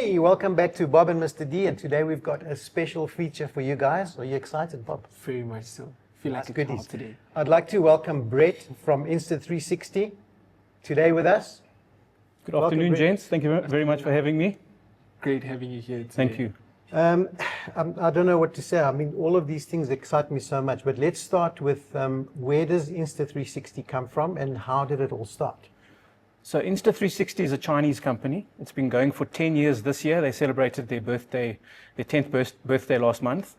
Hey, welcome back to Bob and Mr. D, and today we've got a special feature for you guys. Are you excited, Bob? Very much so. Feel Nice like a goodies. child today. I'd like to welcome Brett from Insta360 today with us. Good afternoon, Brett. gents. Thank you very much for having me. Great having you here today. Thank you. I don't know what to say. I mean, all of these things excite me so much, but let's start with where does Insta360 come from and how did it all start? So Insta360 is a Chinese company. It's been going for 10 years this year. They celebrated their birthday, their 10th birthday last month.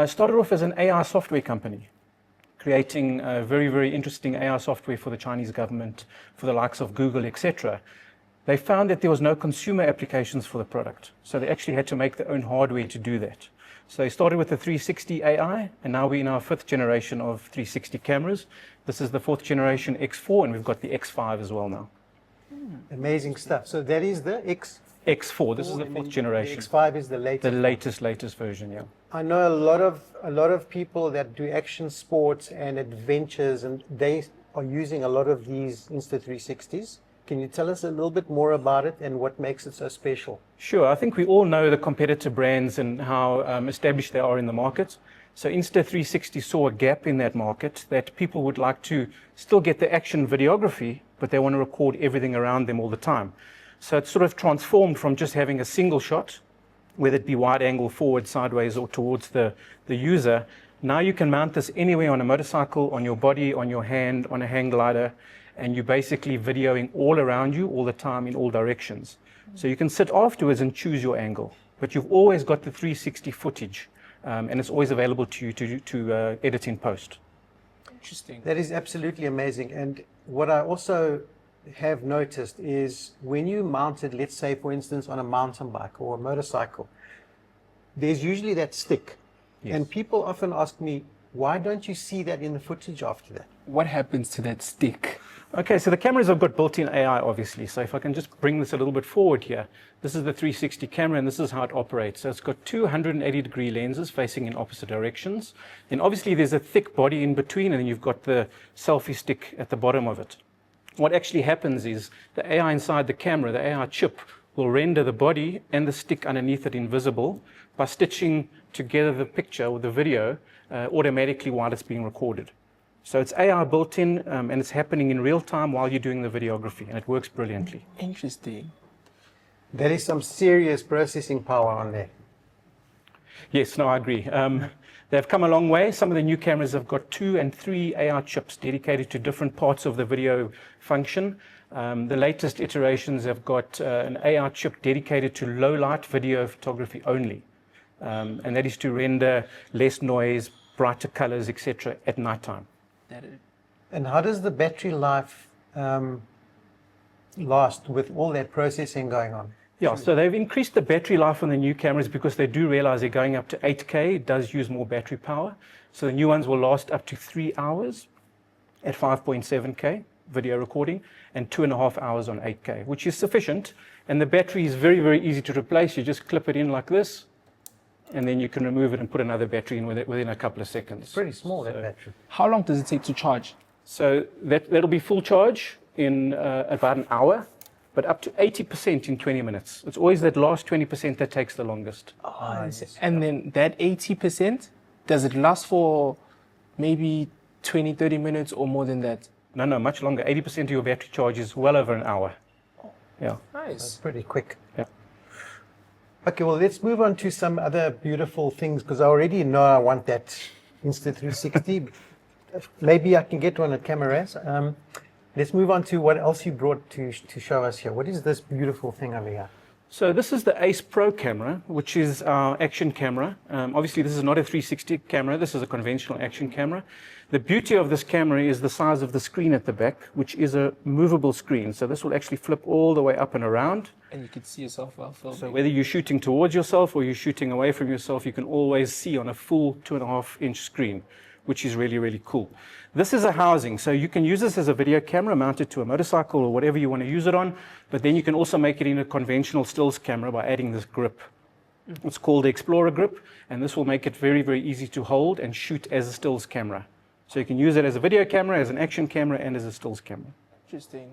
Started off as an AI software company, creating very, very interesting AI software for the Chinese government, for the likes of Google, etc. They found that there was no consumer applications for the product. So they actually had to make their own hardware to do that. So they started with the 360 AI, and now we're in our 5th generation of 360 cameras. This is the 4th generation X4, and we've got the X5 as well now. Amazing stuff. So that is the X4, this is the 4th generation. The X5 is the latest. The latest version, yeah. I know a lot of people that do action sports and adventures, and they are using a lot of these Insta360s. Can you tell us a little bit more about it and what makes it so special? Sure. I think we all know the competitor brands and how established they are in the market. So Insta360 saw a gap in that market, that people would like to still get the action videography, but they want to record everything around them all the time. So it's sort of transformed from just having a single shot, whether it be wide angle, forward, sideways, or towards the user. Now you can mount this anywhere on a motorcycle, on your body, on your hand, on a hang glider, and you're basically videoing all around you all the time in all directions. So you can sit afterwards and choose your angle, but you've always got the 360 footage, and it's always available to you to edit in post. Interesting. That is absolutely amazing. And what I also have noticed is when you mount it, let's say for instance on a mountain bike or a motorcycle, there's usually that stick. Yes. And people often ask me, why don't you see that in the footage after that? What happens to that stick? Okay, so the cameras have got built-in AI, obviously. So if I can just bring this a little bit forward here, this is the 360 camera, and this is how it operates. So it's got 280-degree lenses facing in opposite directions. Then obviously there's a thick body in between, and then you've got the selfie stick at the bottom of it. What actually happens is the AI inside the camera, the AI chip, will render the body and the stick underneath it invisible by stitching together the picture or the video automatically while it's being recorded. So it's AI built in, and it's happening in real time while you're doing the videography, and it works brilliantly. Interesting. There is some serious processing power on there. Yes, no, I agree. They've come a long way. Some of the new cameras have got 2 and 3 AI chips dedicated to different parts of the video function. The latest iterations have got an AI chip dedicated to low light video photography only. And that is to render less noise, brighter colors, etc. at nighttime. And how does the battery life last with all that processing going on? Yeah, so they've increased the battery life on the new cameras because they do realize they're going up to 8K. It does use more battery power. So the new ones will last up to 3 hours at 5.7K video recording and 2.5 hours on 8K, which is sufficient. And the battery is very, very easy to replace. You just clip it in like this, and then you can remove it and put another battery in within a couple of seconds. Pretty small, that battery. How long does it take to charge? So that'll be full charge in about an hour, but up to 80% in 20 minutes. It's always that last 20% that takes the longest. And then that 80%, does it last for maybe 20, 30 minutes or more than that? No, much longer. 80% of your battery charge is well over an hour. Yeah. That's Nice. pretty quick. Yeah. Okay, well, let's move on to some other beautiful things, because I already know I want that Insta360. Maybe I can get one at Cameras. Let's move on to what else you brought to show us here. What is this beautiful thing over here? So this is the Ace Pro camera, which is our action camera. Obviously, this is not a 360 camera. This is a conventional action camera. The beauty of this camera is the size of the screen at the back, which is a movable screen. So this will actually flip all the way up and around. And you can see yourself while filming. So whether you're shooting towards yourself or you're shooting away from yourself, you can always see on a full 2.5-inch screen, which is really, really cool. This is a housing, so you can use this as a video camera mounted to a motorcycle or whatever you want to use it on, but then you can also make it in a conventional stills camera by adding this grip. It's called the Explorer grip, and this will make it very, very easy to hold and shoot as a stills camera. So you can use it as a video camera, as an action camera, and as a stills camera. Interesting.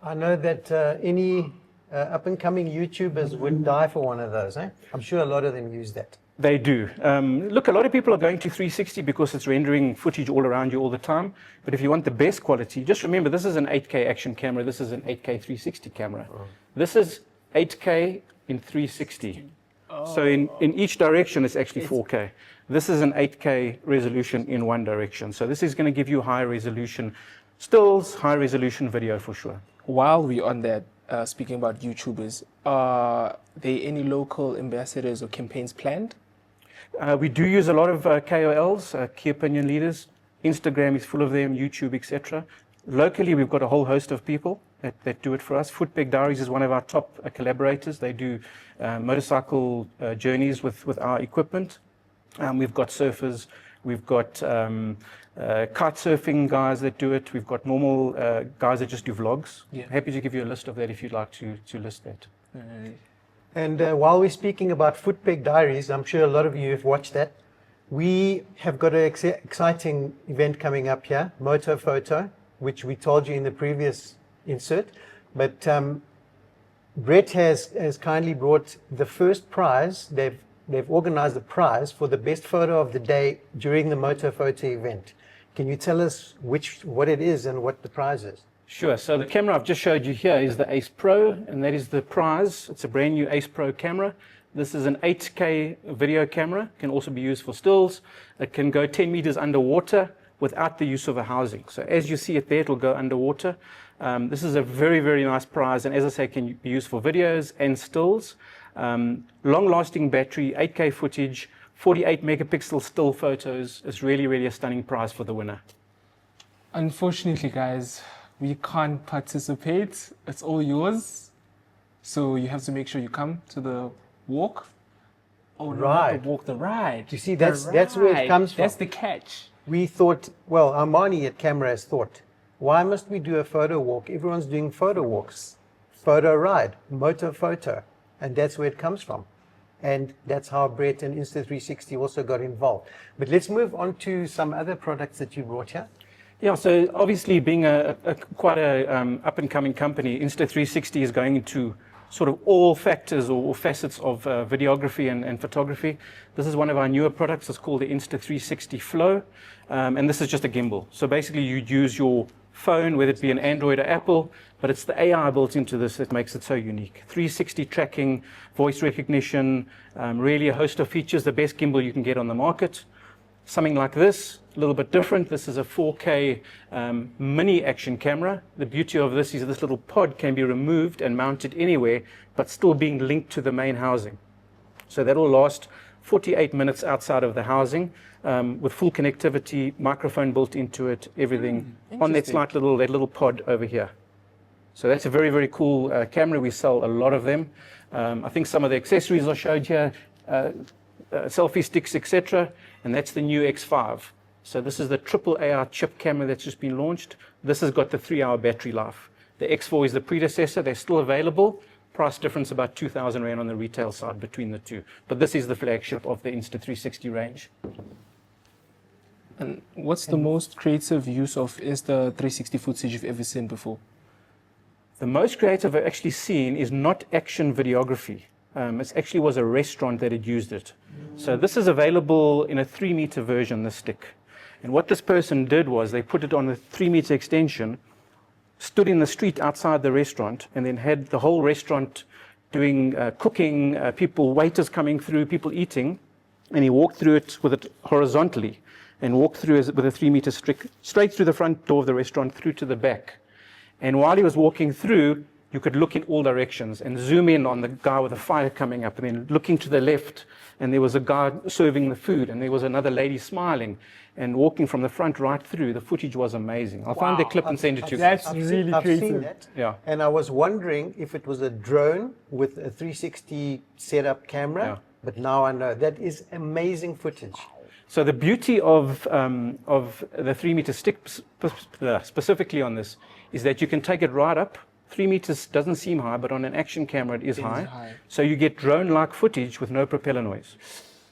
I know that any up-and-coming YouTubers would die for one of those, eh? I'm sure a lot of them use that. They do. Look, a lot of people are going to 360 because it's rendering footage all around you all the time. But if you want the best quality, just remember this is an 8K action camera. This is an 8K 360 camera. This is 8K in 360. So in each direction, it's actually 4K. This is an 8K resolution in one direction. So this is going to give you high resolution stills, high resolution video for sure. While we're on that, speaking about YouTubers, are there any local ambassadors or campaigns planned? We do use a lot of KOLs, key opinion leaders. Instagram is full of them, YouTube, etc. Locally, we've got a whole host of people that do it for us. Footpeg Diaries is one of our top collaborators. They do motorcycle journeys with our equipment. We've got surfers, we've got kite surfing guys that do it. We've got normal guys that just do vlogs. Yeah. Happy to give you a list of that if you'd like to list that. And while we're speaking about Footpeg Diaries, I'm sure a lot of you have watched that. We have got an exciting event coming up here, Moto Foto, which we told you in the previous insert. But Brett has kindly brought the first prize. They've organized the prize for the best photo of the day during the Moto Foto event. Can you tell us what it is and what the prize is? Sure. So the camera I've just showed you here is the Ace Pro, and that is the prize. It's a brand new Ace Pro camera. This is an 8K video camera. It can also be used for stills. It can go 10 meters underwater without the use of a housing. So as you see it there, it'll go underwater. This is a very, very nice prize, and as I say, can be used for videos and stills. Long-lasting battery, 8K footage, 48 megapixel still photos. It's really, really a stunning prize for the winner. Unfortunately, guys, we can't participate. It's all yours. So you have to make sure you come to the walk. Oh, no, not the walk, the ride. You see, that's where it comes from. That's the catch. We thought, well, Armani at Cameras thought, why must we do a photo walk? Everyone's doing photo walks. Photo ride, Moto Foto. And that's where it comes from. And that's how Brett and Insta360 also got involved. But let's move on to some other products that you brought here. Yeah, so obviously being quite a up-and-coming company, Insta360 is going into sort of all factors or facets of videography and photography. This is one of our newer products. It's called the Insta360 Flow, and this is just a gimbal. So basically you'd use your phone, whether it be an Android or Apple, but it's the AI built into this that makes it so unique. 360 tracking, voice recognition, really a host of features, the best gimbal you can get on the market. Something like this, a little bit different. This is a 4K mini action camera. The beauty of this is this little pod can be removed and mounted anywhere, but still being linked to the main housing. So that'll last 48 minutes outside of the housing with full connectivity, microphone built into it, everything on that little pod over here. So that's a very, very cool camera. We sell a lot of them. I think some of the accessories I showed here, selfie sticks, etc. And that's the new X5. So this is the triple AR chip camera that's just been launched. This has got the 3-hour battery life. The X4 is the predecessor. They're still available. Price difference about 2,000 Rand on the retail side between the two. But this is the flagship of the Insta360 range. And what's the most creative use of Insta360 footage you've ever seen before? The most creative I've actually seen is not action videography. It actually was a restaurant that had used it. So this is available in a 3-meter version, the stick. And what this person did was they put it on a 3-meter extension, stood in the street outside the restaurant, and then had the whole restaurant doing cooking, waiters coming through, people eating, and he walked through it with it horizontally and walked through with a 3-meter stick straight through the front door of the restaurant through to the back. And while he was walking through, you could look in all directions and zoom in on the guy with the fire coming up, and then looking to the left, and there was a guy serving the food, and there was another lady smiling and walking from the front right through. The footage was amazing. I'll find the clip and send it to you. That's really I've creative. seen that. Yeah. And I was wondering if it was a drone with a 360 setup camera, Yeah. but now I know. That is amazing footage. So the beauty of the 3-meter stick specifically on this is that you can take it right up. 3 meters doesn't seem high, but on an action camera it is high. So you get drone-like footage with no propeller noise.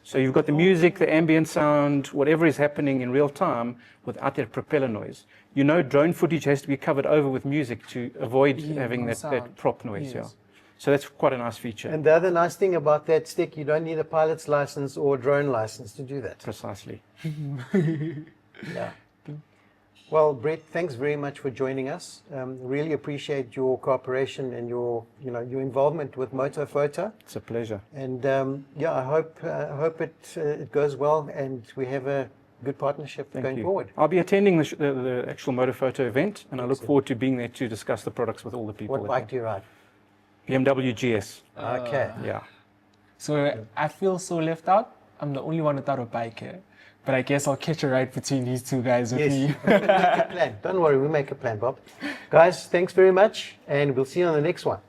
So you've got the music, the ambient sound, whatever is happening in real time without that propeller noise. Drone footage has to be covered over with music to avoid having that prop noise. Yes. So that's quite a nice feature. And the other nice thing about that stick, you don't need a pilot's license or a drone license to do that. Precisely. Yeah. Well, Brett, thanks very much for joining us. Really appreciate your cooperation and your involvement with Moto Foto. It's a pleasure. And yeah, I hope it goes well and we have a good partnership going forward. I'll be attending the actual Moto Foto event, and I look forward to being there to discuss the products with all the people. What bike do you ride? BMW GS. Okay. Yeah. So I feel so left out. I'm the only one without a bike here. But I guess I'll catch a ride between these two guys with me. We'll make a plan. Don't worry, we'll make a plan, Bob. Guys, thanks very much, and we'll see you on the next one.